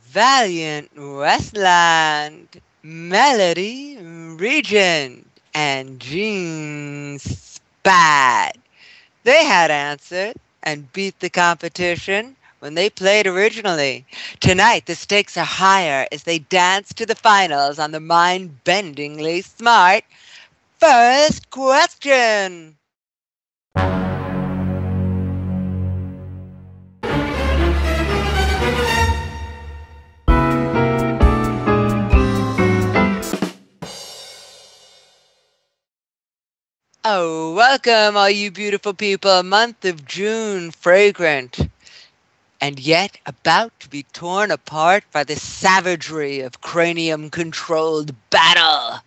Valiant Westland, Melody Regent, and Geenz Bad. They had answered and beat the competition when they played originally. Tonight, the stakes are higher as they dance to the finals on the mind-bendingly smart first question. Oh, welcome, all you beautiful people. Month of June, fragrant, and yet about to be torn apart by the savagery of cranium-controlled battle.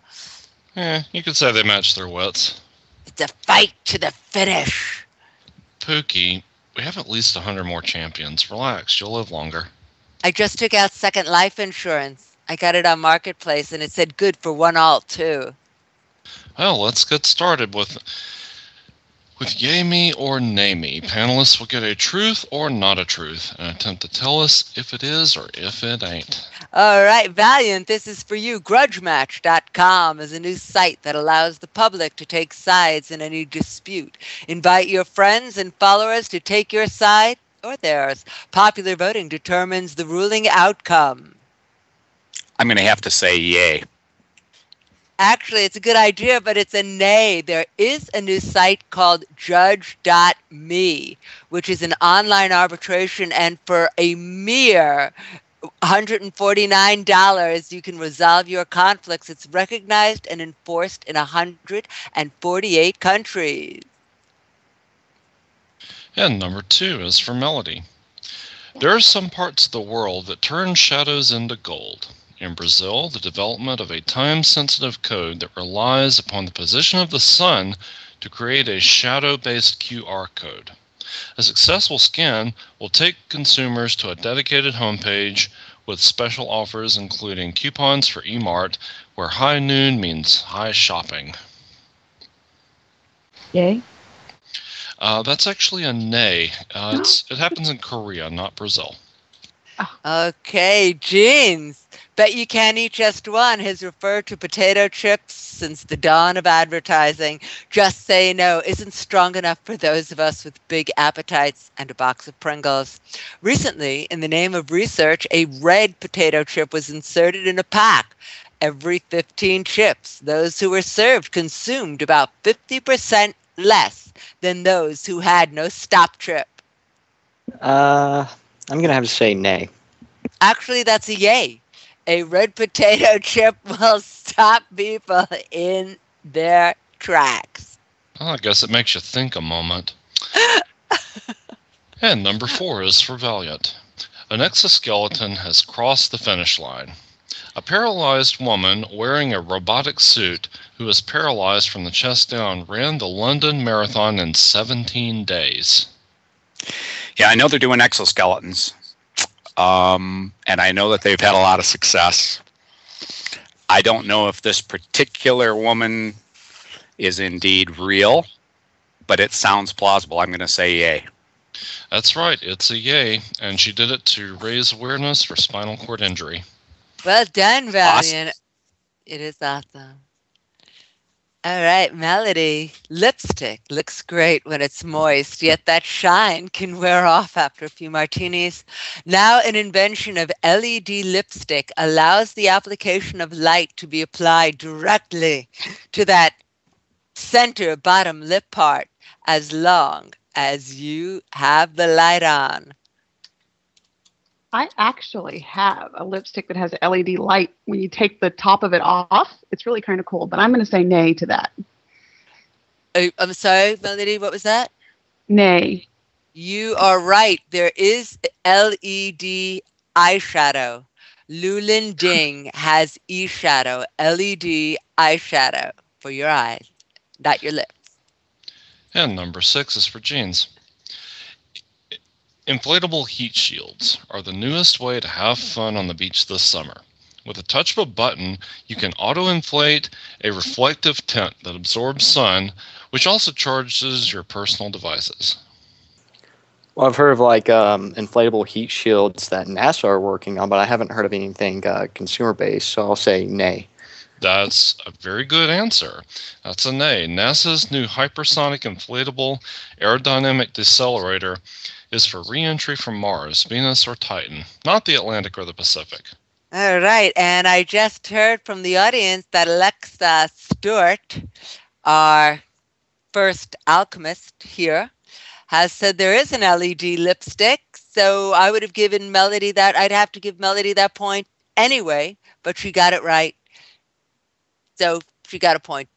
You could say they match their wits. It's a fight to the finish. Pookie, we have at least 100 more champions. Relax, you'll live longer. I just took out Second Life insurance. I got it on Marketplace, and it said good for one alt, too. Well, let's get started with Yay Me or Nay Me. Panelists will get a truth or not a truth and attempt to tell us if it is or if it ain't. All right, Valiant, this is for you. GrudgeMatch.com is a new site that allows the public to take sides in any dispute. Invite your friends and followers to take your side or theirs. Popular voting determines the ruling outcome. I'm going to have to say yay. Actually, it's a good idea, but it's a nay. There is a new site called Judge.me, which is an online arbitration, and for a mere $149, you can resolve your conflicts. It's recognized and enforced in 148 countries. And number 2 is for Melody. There are some parts of the world that turn shadows into gold. In Brazil, the development of a time-sensitive code that relies upon the position of the sun to create a shadow-based QR code. A successful scan will take consumers to a dedicated homepage with special offers including coupons for eMart, where high noon means high shopping. Yay? That's actually a nay. It happens in Korea, not Brazil. Okay, Geenz. Bet you can't eat just one has referred to potato chips since the dawn of advertising. Just say no isn't strong enough for those of us with big appetites and a box of Pringles. Recently, in the name of research, a red potato chip was inserted in a pack. Every 15 chips, those who were served consumed about 50% less than those who had no stop trip. I'm going to have to say nay. Actually, that's a yay. A red potato chip will stop people in their tracks. Well, I guess it makes you think a moment. And number 4 is for Valiant. An exoskeleton has crossed the finish line. A paralyzed woman wearing a robotic suit who is paralyzed from the chest down ran the London Marathon in 17 days. Yeah, I know they're doing exoskeletons. And I know that they've had a lot of success. I don't know if this particular woman is indeed real, but it sounds plausible. I'm going to say yay. That's right, it's a yay, and she did it to raise awareness for spinal cord injury. Well done, Valiant. Awesome. It is awesome. All right, Melody. Lipstick looks great when it's moist, yet that shine can wear off after a few martinis. Now an invention of LED lipstick allows the application of light to be applied directly to that center bottom lip part as long as you have the light on. I actually have a lipstick that has an LED light. When you take the top of it off, it's really kind of cool, but I'm going to say nay to that. Oh, I'm sorry, Melody, what was that? Nay. You are right. There is LED eyeshadow. Lulin Ding has e-shadow, LED eyeshadow for your eyes, not your lips. And number 6 is for Geenz. Inflatable heat shields are the newest way to have fun on the beach this summer. With a touch of a button, you can auto-inflate a reflective tint that absorbs sun, which also charges your personal devices. Well, I've heard of like inflatable heat shields that NASA are working on, but I haven't heard of anything consumer based. So I'll say nay. That's a very good answer. That's a nay. NASA's new hypersonic inflatable aerodynamic decelerator is for re-entry from Mars, Venus, or Titan, not the Atlantic or the Pacific. All right, and I just heard from the audience that Alexa Stewart, our first alchemist here, has said there is an LED lipstick. So I would have given Melody that. I'd have to give Melody that point anyway, but she got it right. So she got a point.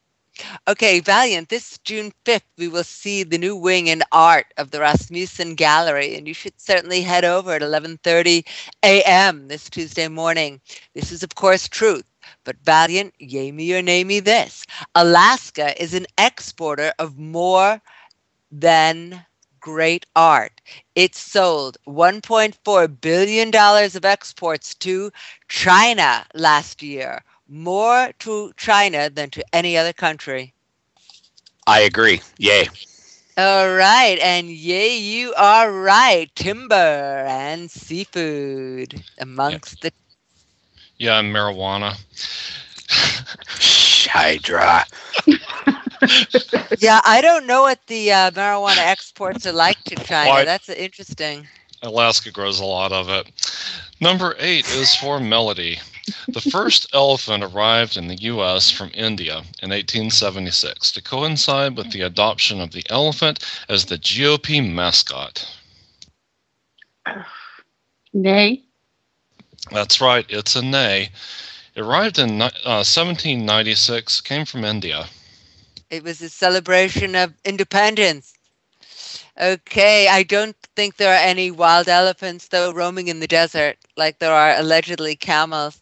Okay, Valiant, this June 5th, we will see the new wing and art of the Rasmussen Gallery, and you should certainly head over at 11:30 a.m. this Tuesday morning. This is, of course, truth. But Valiant, yay me or nay me this. Alaska is an exporter of more than great art. It sold $1.4 billion of exports to China last year, more to China than to any other country. I agree. Yay. All right, and yay, you are right. Timber and seafood amongst the... Yeah, marijuana. Hydra. Yeah, I don't know what the marijuana exports are like to China. Why- That's interesting. Alaska grows a lot of it. Number 8 is for Melody. The first elephant arrived in the U.S. from India in 1876 to coincide with the adoption of the elephant as the GOP mascot. Nay. That's right, it's a nay. It arrived in 1796, came from India. It was a celebration of independence. Okay, I don't think there are any wild elephants, though, roaming in the desert like there are allegedly camels.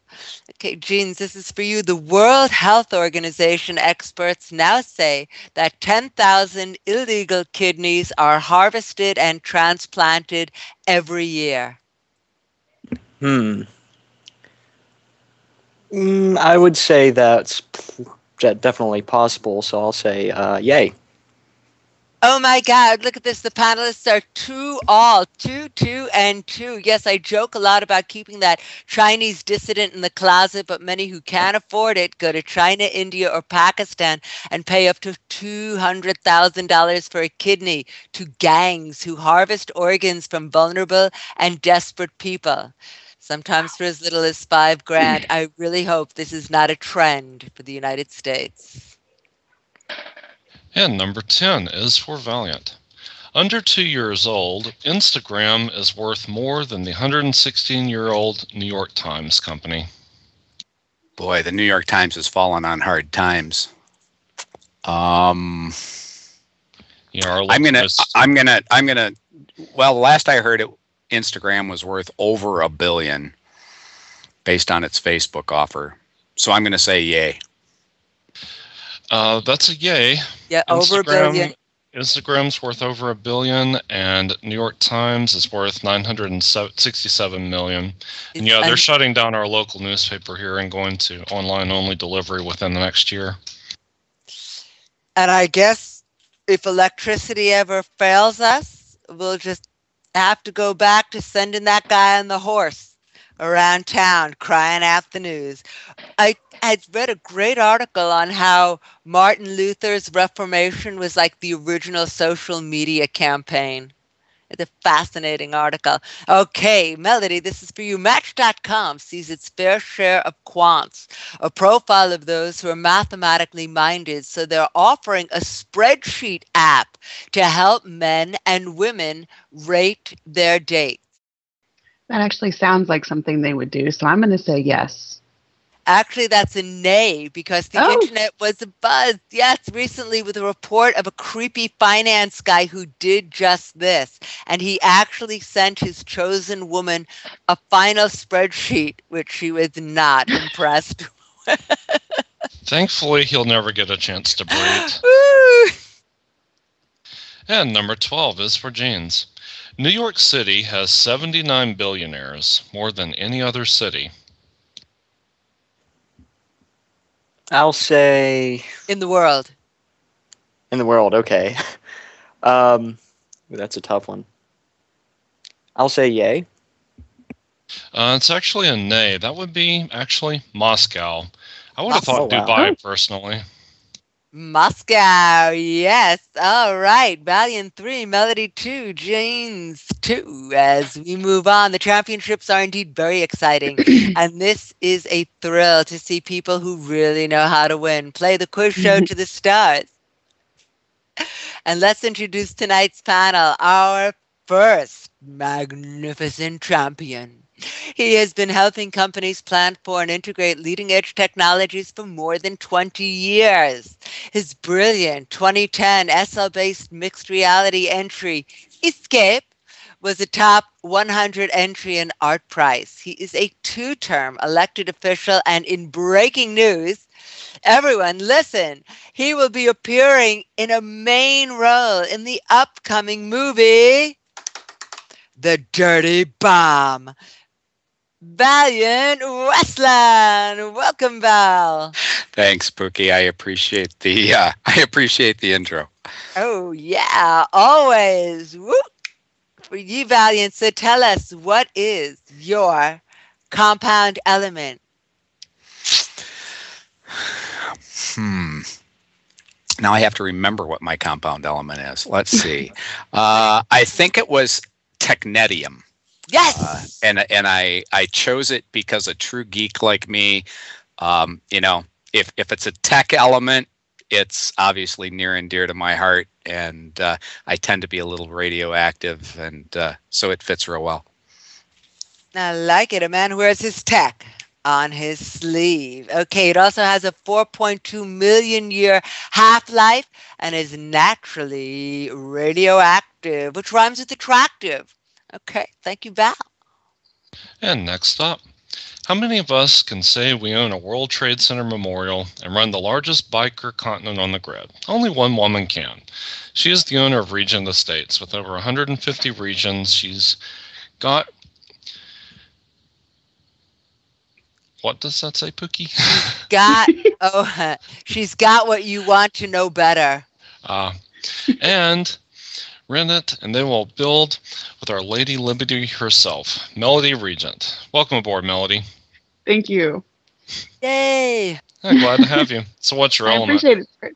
Okay, Geenz, this is for you. The World Health Organization experts now say that 10,000 illegal kidneys are harvested and transplanted every year. I would say that's definitely possible, so I'll say yay. Oh my God, look at this. The panelists are 2, 2, and 2. Yes, I joke a lot about keeping that Chinese dissident in the closet, but many who can't afford it go to China, India, or Pakistan and pay up to $200,000 for a kidney to gangs who harvest organs from vulnerable and desperate people. Sometimes for as little as $5,000. I really hope this is not a trend for the United States. And number 10 is for Valiant. Under 2 years old, Instagram is worth more than the 116-year-old New York Times company. Boy, the New York Times has fallen on hard times. Well, last I heard it, Instagram was worth over $1 billion based on its Facebook offer. So I'm going to say yay. That's a yay. Yeah, over $1 billion. Instagram's worth over $1 billion, and New York Times is worth $967 million. And yeah, they're shutting down our local newspaper here and going to online-only delivery within the next year. And I guess if electricity ever fails us, we'll just have to go back to sending that guy on the horse around town crying out the news. I had read a great article on how Martin Luther's Reformation was like the original social media campaign. It's a fascinating article. Okay, Melody, this is for you. Match.com sees its fair share of quants, a profile of those who are mathematically minded. So they're offering a spreadsheet app to help men and women rate their dates. That actually sounds like something they would do, so I'm going to say yes. Actually, that's a nay, because the internet was abuzz, yes, recently with a report of a creepy finance guy who did just this. And he actually sent his chosen woman a final spreadsheet, which she was not impressed with. Thankfully, he'll never get a chance to breathe. And number 12 is for Geenz. New York City has 79 billionaires, more than any other city. I'll say In the world. in the world. Okay. That's a tough one. I'll say yay. It's actually a nay. That would be actually Moscow. I would have thought Oh, wow. Dubai personally. Moscow, yes. All right. Valiant 3, Melody 2, Geenz 2. As we move on, the championships are indeed very exciting. And this is a thrill to see people who really know how to win. Play the quiz show to the stars. And let's introduce tonight's panel, our first magnificent champion. He has been helping companies plan for and integrate leading-edge technologies for more than 20 years. His brilliant 2010 SL-based mixed reality entry, Escape, was a top 100 entry in Art Price. He is a 2-term elected official, and in breaking news, everyone listen, he will be appearing in a main role in the upcoming movie, The Dirty Bomb. Valiant Westland, welcome, Val. Thanks, Pookie. I appreciate the intro. Oh yeah, always. Woo. For you, Valiant. So tell us, what is your compound element? Now I have to remember what my compound element is. Let's see. I think it was technetium. Yes. And I chose it because a true geek like me, if it's a tech element, it's obviously near and dear to my heart, and I tend to be a little radioactive, and so it fits real well. I like it. A man who wears his tech on his sleeve. Okay, it also has a 4.2 million year half-life and is naturally radioactive, which rhymes with attractive. Okay, thank you, Val. And next up, how many of us can say we own a World Trade Center memorial and run the largest biker continent on the grid? Only one woman can. She is the owner of Regent Estates. With over 150 regions, she's got... What does that say, Pookie? She's got what you want to know better. And rent it, and they will build with Our Lady Liberty herself, Melody Regent. Welcome aboard, Melody. Thank you. Yay! I'm glad to have you. So what's your element? I appreciate it.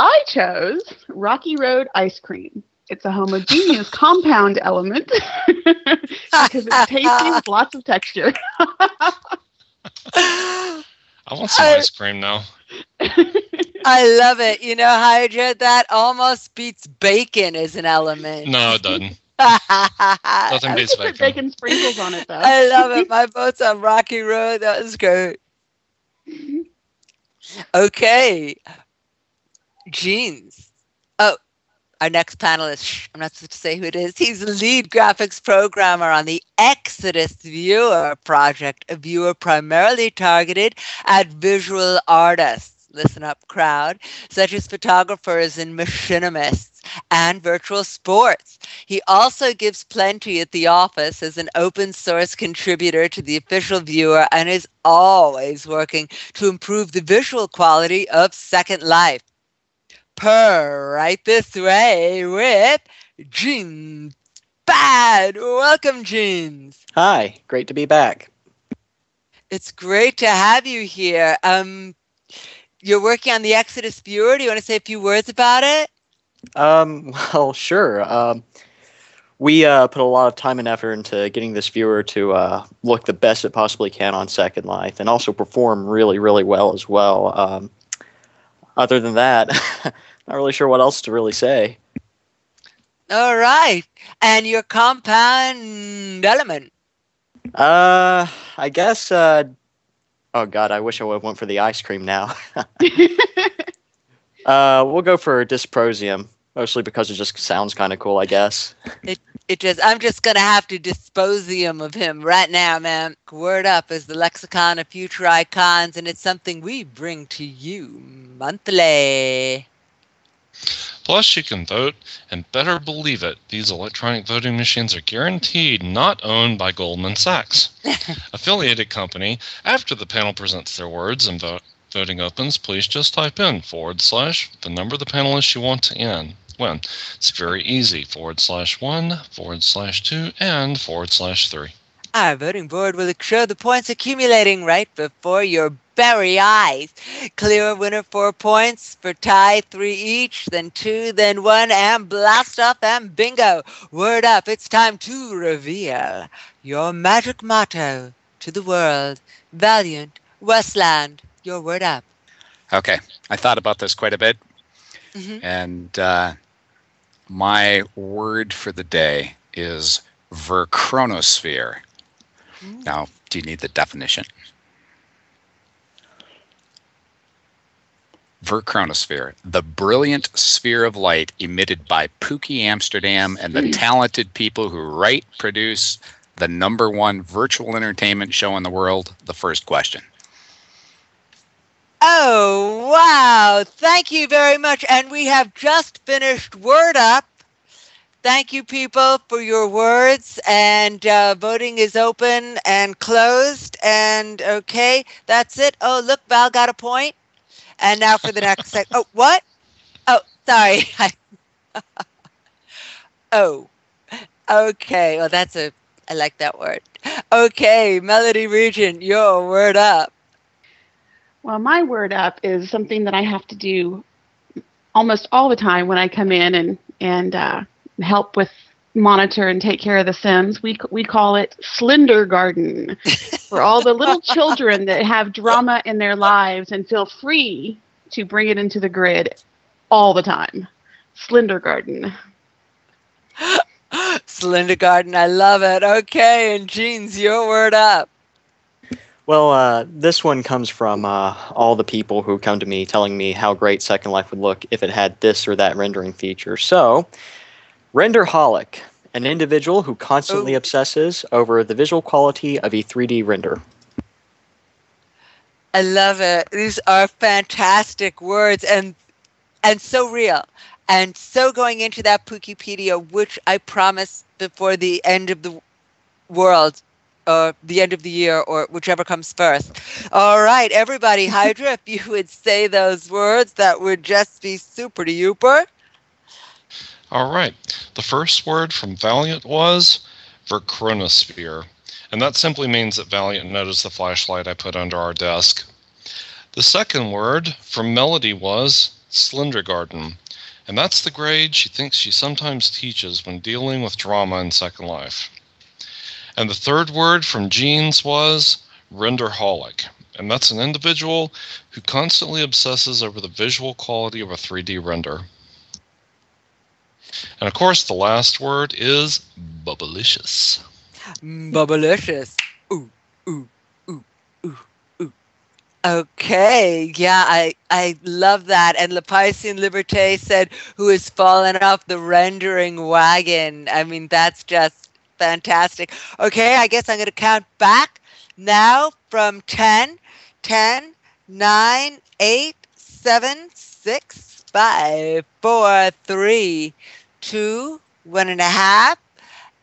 I chose Rocky Road Ice Cream. It's a homogeneous compound element because it's tasty with lots of texture. I want some ice cream now. I love it. You know, Hydra, that almost beats bacon as an element. No, it doesn't. Nothing beats bacon. Bacon sprinkles on it, though. I love it. My vote's on Rocky Road. That was great. Okay. Geenz. Oh, our next panelist, I'm not supposed to say who it is. He's the lead graphics programmer on the Exodus Viewer project, a viewer primarily targeted at visual artists. Listen up, crowd, such as photographers and machinists and virtual sports. He also gives plenty at the office as an open source contributor to the official viewer and is always working to improve the visual quality of Second Life. Right this way with Geenz. Bad. Welcome, Geenz. Hi, great to be back. It's great to have you here. You're working on the Exodus Viewer. Do you want to say a few words about it? Well, sure. We put a lot of time and effort into getting this viewer to look the best it possibly can on Second Life and also perform really, really well as well. Other than that, not really sure what else to really say. All right. And your compound element? I guess... oh, God, I wish I would have went for the ice cream now. We'll go for dysprosium, mostly because it just sounds kind of cool, I guess. I'm just going to have to dysposium of him right now, man. Word Up is the lexicon of future icons, and it's something we bring to you monthly. Plus, you can vote, and better believe it, these electronic voting machines are guaranteed not owned by Goldman Sachs. Affiliated company, after the panel presents their words and voting opens, please just type in / the number of the panelists you want to end. win. It's very easy. /1, /2, and /3. Our voting board will show the points accumulating right before your very eyes. Clear winner 4 points, for tie 3 each, then 2, then 1, and blast off and bingo. Word up, it's time to reveal your magic motto to the world. Valiant Westland, your word up. Okay, I thought about this quite a bit, and my word for the day is verchronosphere. Now, do you need the definition? Verchronosphere, the brilliant sphere of light emitted by Pookie Amsterdam and the talented people who write, produce the #1 virtual entertainment show in the world, The First Question. Oh, wow. Thank you very much. And we have just finished Word Up. Thank you, people, for your words. And voting is open and closed. And okay, that's it. Oh, look, Val got a point. And now for the next segment. Oh, what? Oh, sorry. Oh, okay. Well, I like that word. Okay, Melody Regent, your word up. Well, my word up is something that I have to do almost all the time when I come in and help with monitor and take care of the Sims. We call it Slender Garden for all the little children that have drama in their lives and feel free to bring it into the grid all the time. Slender Garden. Slender Garden, I love it. Okay, and Geenz, your word up. Well, this one comes from all the people who come to me telling me how great Second Life would look if it had this or that rendering feature. So, Renderholic, an individual who constantly obsesses over the visual quality of a 3D render. I love it. These are fantastic words and so real. And so going into that Pookiepedia, which I promise before the end of the world, or the end of the year, or whichever comes first. All right, everybody, Hydra, if you would say those words, that would just be super duper. All right. The first word from Valiant was verchronosphere. And that simply means that Valiant noticed the flashlight I put under our desk. The second word from Melody was Slendergarden. And that's the grade she thinks she sometimes teaches when dealing with drama in Second Life. And the third word from Geenz was Renderholic. And that's an individual who constantly obsesses over the visual quality of a 3D render. And of course, the last word is Bubblicious. Bubblicious. Ooh, ooh, ooh, ooh, ooh. Okay, yeah, I love that. And Lepaisian Liberté said, who has fallen off the rendering wagon. I mean, that's just fantastic. Okay, I guess I'm going to count back now from 10, 9, 8, 7, 6, 5, 4, 3, 2, 1.5.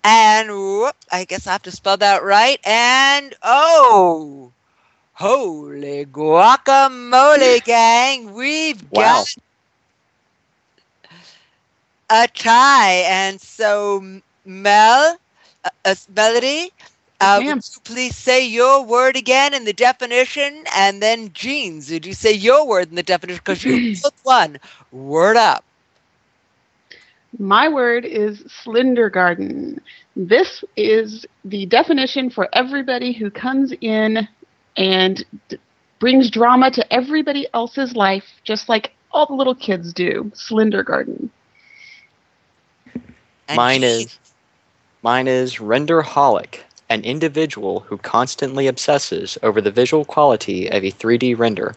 And whoop, I guess I have to spell that right. And oh, holy guacamole, gang. We've got a tie. And so, Melody, would you please say your word again in the definition, and then Geenz, would you say your word in the definition, because you both won. Word up. My word is Slendergarden. This is the definition for everybody who comes in and brings drama to everybody else's life, just like all the little kids do. Slendergarden. Mine is Renderholic, an individual who constantly obsesses over the visual quality of a 3D render.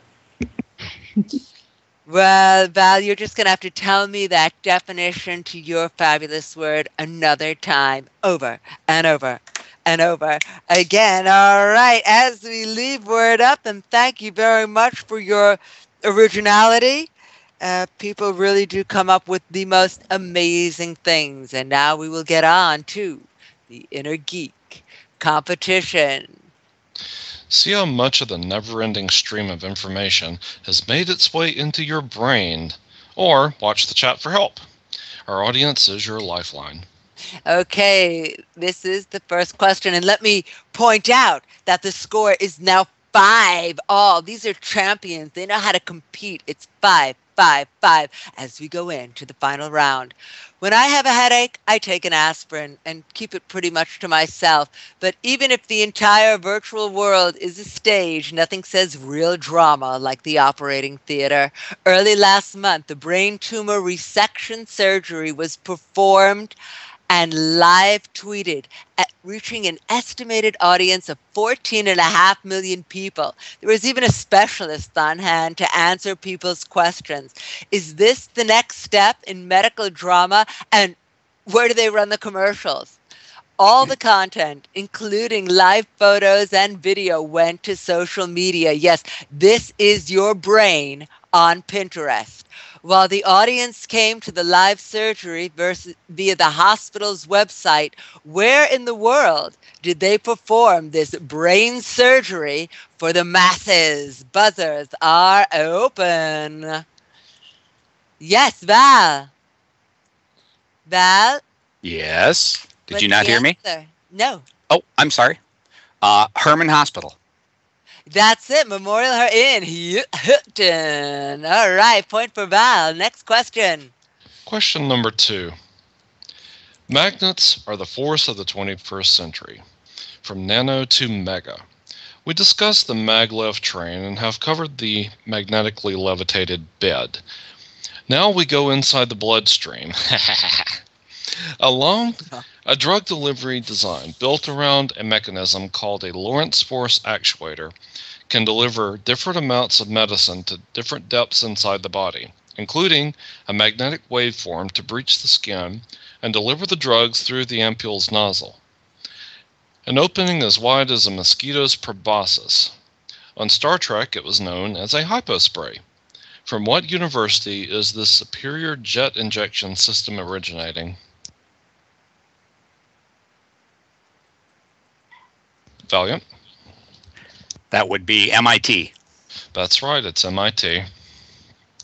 Well, Val, you're just going to have to tell me that definition to your fabulous word another time, over and over and over again. All right, as we leave Word Up, and thank you very much for your originality. People really do come up with the most amazing things. And now we will get on to the Inner Geek competition. See how much of the never-ending stream of information has made its way into your brain, or watch the chat for help. Our audience is your lifeline. Okay, this is the first question, and let me point out that the score is now 5-all. These are champions. They know how to compete. It's 5-5-5 as we go into the final round. When I have a headache, I take an aspirin and keep it pretty much to myself. But even if the entire virtual world is a stage, nothing says real drama like the operating theater. Early last month, the brain tumor resection surgery was performed and live tweeted, reaching an estimated audience of 14.5 million people. There was even a specialist on hand to answer people's questions. Is this the next step in medical drama? And where do they run the commercials? All the content, including live photos and video, went to social media. Yes, this is your brain on Pinterest. While the audience came to the live surgery via the hospital's website, where in the world did they perform this brain surgery for the masses? Buzzers are open. Yes, Val. Val? Yes. Did What's you not the hear me? answer? No. Oh, I'm sorry. Herman Hospital. That's it. Memorial Her in Hilton. All right. Point for Val. Next question. Question number 2. Magnets are the force of the 21st century, from nano to mega. We discussed the maglev train and have covered the magnetically levitated bed. Now we go inside the bloodstream. Along a drug delivery design built around a mechanism called a Lorentz force actuator can deliver different amounts of medicine to different depths inside the body, including a magnetic waveform to breach the skin and deliver the drugs through the ampule's nozzle. An opening as wide as a mosquito's proboscis. On Star Trek, it was known as a hypospray. From what university is this superior jet injection system originating? Valiant? That would be MIT. That's right, it's MIT.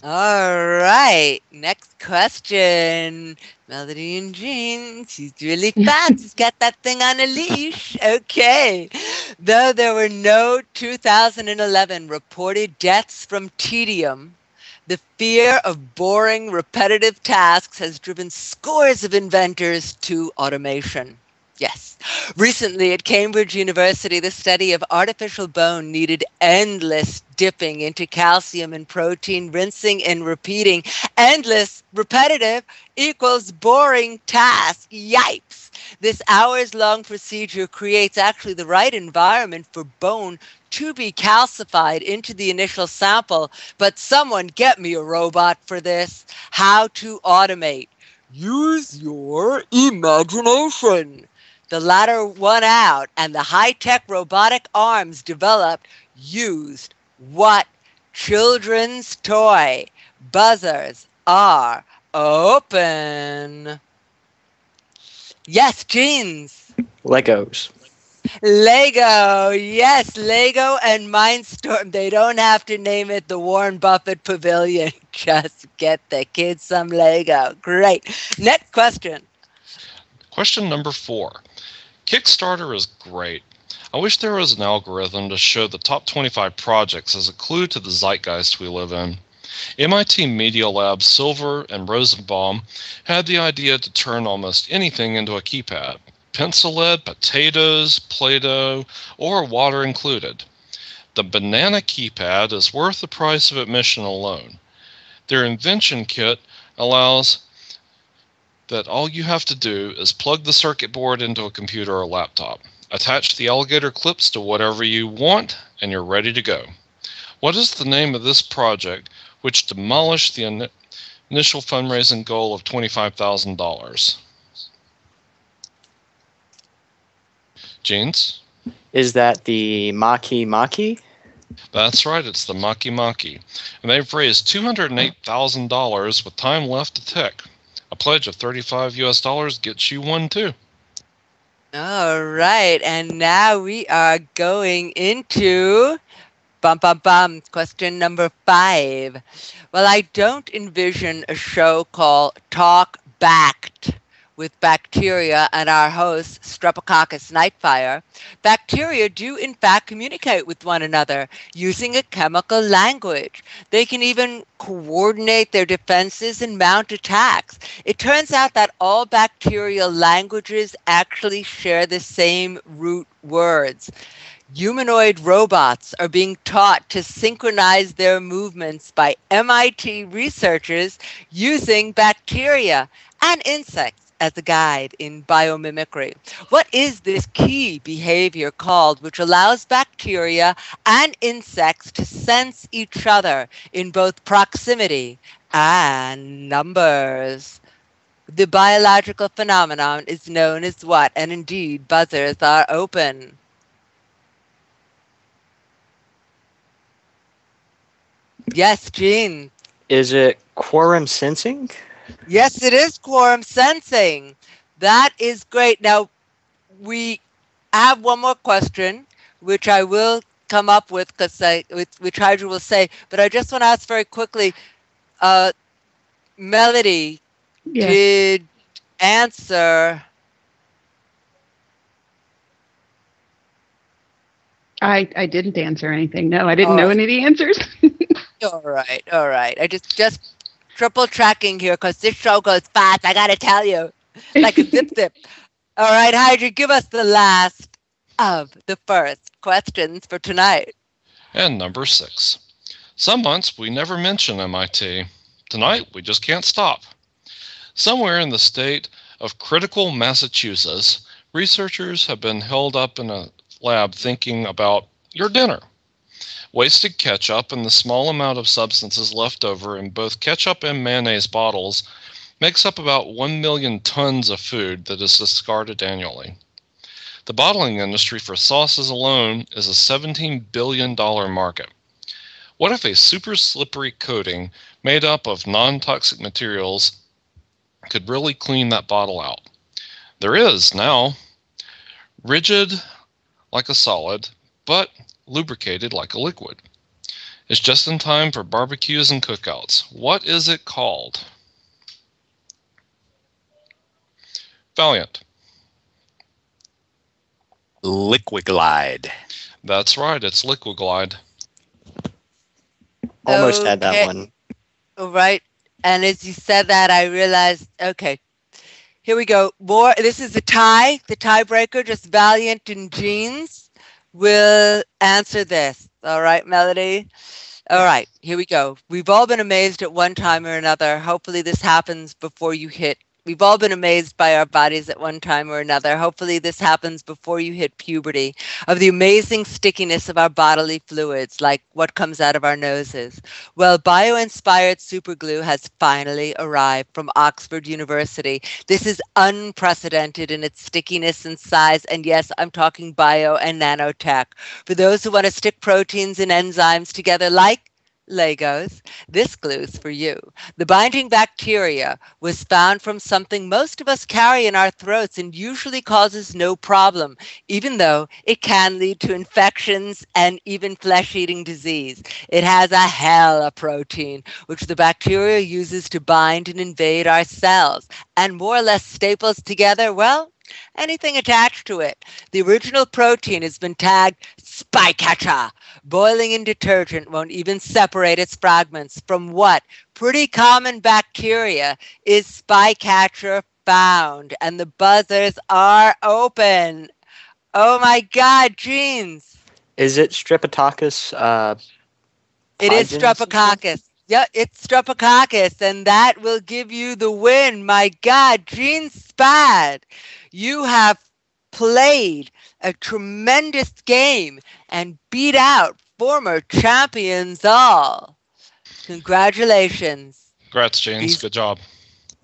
All right. Next question. Melody and Geenz. She's really fast. She's got that thing on a leash. Okay. Though there were no 2011 reported deaths from tedium, the fear of boring, repetitive tasks has driven scores of inventors to automation. Yes. Recently at Cambridge University, the study of artificial bone needed endless dipping into calcium and protein, rinsing and repeating. Endless, repetitive equals boring task. Yipes. This hours-long procedure creates actually the right environment for bone to be calcified into the initial sample. But someone get me a robot for this. How to automate. Use your imagination. The latter won out, and the high-tech robotic arms developed used what children's toy? Buzzers are open. Yes, Geenz. Legos. Lego. Yes, Lego and Mindstorm. They don't have to name it the Warren Buffett Pavilion. Just get the kids some Lego. Great. Next question. Question number 4. Kickstarter is great. I wish there was an algorithm to show the top 25 projects as a clue to the zeitgeist we live in. MIT Media Lab's Silver and Rosenbaum had the idea to turn almost anything into a keypad. Pencil lead, potatoes, Play-Doh, or water included. The banana keypad is worth the price of admission alone. Their invention kit allows that all you have to do is plug the circuit board into a computer or laptop, attach the alligator clips to whatever you want, and you're ready to go. What is the name of this project which demolished the initial fundraising goal of $25,000? Geenz? Is that the Maki Maki? That's right, it's the Maki Maki. And they've raised $208,000 with time left to tick. A pledge of $35 gets you one too. All right, and now we are going into question number 5. Well, I don't envision a show called Talk backed with bacteria and our host, Streptococcus nightfire, bacteria do in fact communicate with one another using a chemical language. They can even coordinate their defenses and mount attacks. It turns out that all bacterial languages actually share the same root words. Humanoid robots are being taught to synchronize their movements by MIT researchers using bacteria and insects as a guide in biomimicry. What is this key behavior called, which allows bacteria and insects to sense each other in both proximity and numbers? The biological phenomenon is known as what? And indeed, buzzers are open. Yes, Gene. Is it quorum sensing? Yes, it is quorum sensing. That is great. Now, we have one more question, which I will come up with, which Hydra will say, but I just want to ask very quickly, Melody did answer. I didn't answer anything. No, I didn't know any of the answers. All right. I just triple tracking here because this show goes fast. I gotta tell you, like a zip. All right, Hydra, give us the last of the first questions for tonight. And number 6. Some months we never mention MIT. Tonight we just can't stop. Somewhere in the state of critical Massachusetts, researchers have been held up in a lab thinking about your dinner. Wasted ketchup and the small amount of substances left over in both ketchup and mayonnaise bottles makes up about 1 million tons of food that is discarded annually. The bottling industry for sauces alone is a $17 billion market. What if a super slippery coating made up of non-toxic materials could really clean that bottle out? There is now. Rigid like a solid, but lubricated like a liquid. It's just in time for barbecues and cookouts. What is it called? Valiant. Liquiglide. That's right, it's Liquiglide. Almost had that one. All right. And as you said that, I realized, okay, here we go. More. This is the tie. The tiebreaker, just Valiant and Geenz will answer this. All right, Melody? All right, here we go. We've all been amazed at one time or another. Hopefully this happens before you hit. We've all been amazed by our bodies at one time or another. Hopefully this happens before you hit puberty, of the amazing stickiness of our bodily fluids, like what comes out of our noses. Well, bio-inspired superglue has finally arrived from Oxford University. This is unprecedented in its stickiness and size, and yes, I'm talking bio and nanotech. For those who want to stick proteins and enzymes together like Legos, this glue's for you. The binding bacteria was found from something most of us carry in our throats and usually causes no problem, even though it can lead to infections and even flesh-eating disease. It has a hell of protein, which the bacteria uses to bind and invade our cells, and more or less staples together, well, anything attached to it. The original protein has been tagged spycatcher. Boiling in detergent won't even separate its fragments from what pretty common bacteria is spycatcher found. And the buzzers are open. Oh my God, Geenz. Is it Streptococcus? It is Streptococcus. Yeah, it's Streptococcus, and that will give you the win. My God, Geenz Spad, you have played a tremendous game and beat out former champions all. Congratulations. Congrats, Geenz. Good job.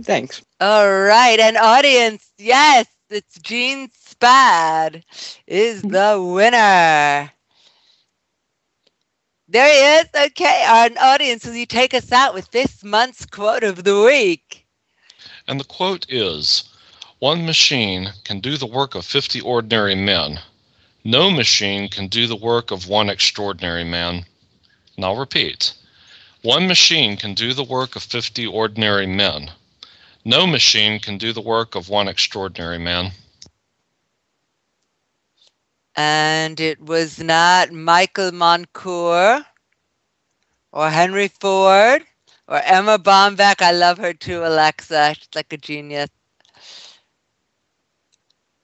Thanks. All right, and audience, yes, it's Geenz Spad is the winner. There he is. Okay, our audience, will you take us out with this month's quote of the week? And the quote is, "One machine can do the work of 50 ordinary men. No machine can do the work of one extraordinary man." And I'll repeat. One machine can do the work of 50 ordinary men. No machine can do the work of one extraordinary man. And it was not Michael Moncour or Henry Ford or Emma Bombeck. I love her too, Alexa. She's like a genius.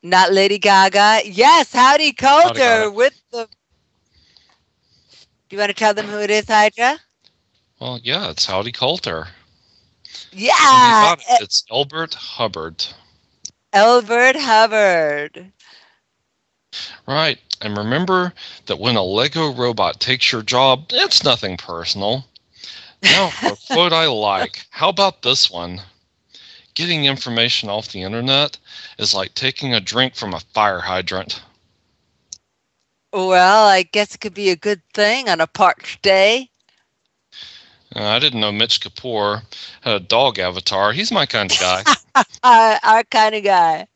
Not Lady Gaga. Yes, Howdy Coulter with the... Do you want to tell them who it is, Hydra? Well, yeah, it's Howdy Coulter. Yeah! It's Elbert Hubbard. Elbert Hubbard. Right, and remember that when a Lego robot takes your job, it's nothing personal. Now, for a quote I like. How about this one? Getting information off the internet is like taking a drink from a fire hydrant. Well, I guess it could be a good thing on a parched day. I didn't know Mitch Kapoor had a dog avatar. He's my kind of guy. Our kind of guy.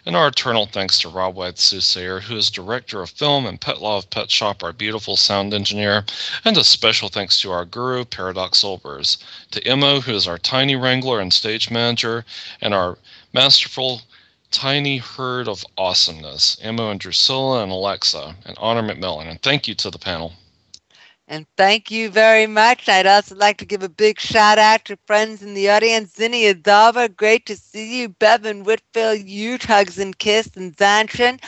And our eternal thanks to Rob White-Soosayer, who is director of film and Pet Law of Pet Shop, our beautiful sound engineer. And a special thanks to our guru, Paradox Olbers. To Emo, who is our tiny wrangler and stage manager, and our masterful tiny herd of awesomeness, Emo and Drusilla and Alexa, and Honor McMillan. And thank you to the panel. And thank you very much. I'd also like to give a big shout out to friends in the audience. Zinni Adava, great to see you. Bevan Whitfield, huge hugs and kiss. And Zanchin,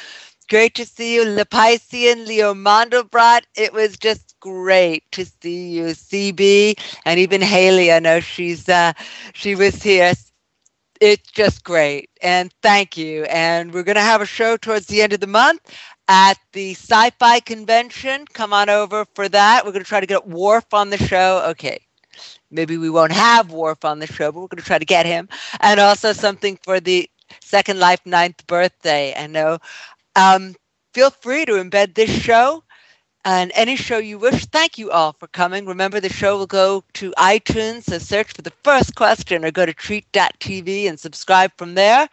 great to see you. Lepaisian, Leo Mandelbrot, it was just great to see you. CB, and even Haley, I know she was here. It's just great. And thank you. And we're going to have a show towards the end of the month at the Sci-Fi Convention. Come on over for that. We're going to try to get Worf on the show. Okay, maybe we won't have Worf on the show, but we're going to try to get him. And also something for the Second Life 9th birthday. I know. Feel free to embed this show and any show you wish. Thank you all for coming. Remember, the show will go to iTunes, so search for The First Question or go to treat.tv and subscribe from there.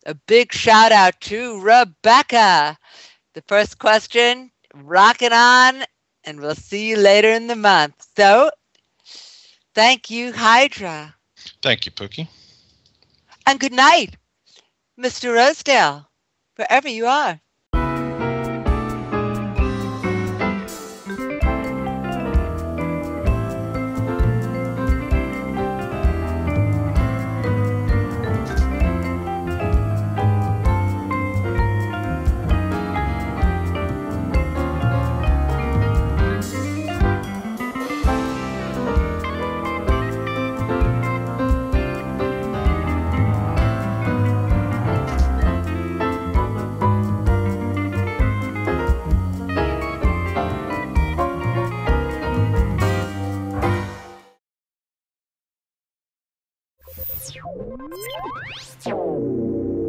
A big shout out to Rebecca. The First Question, rocking on, and we'll see you later in the month. So, thank you, Hydra. Thank you, Pookie. And good night, Mr. Rosedale, wherever you are. You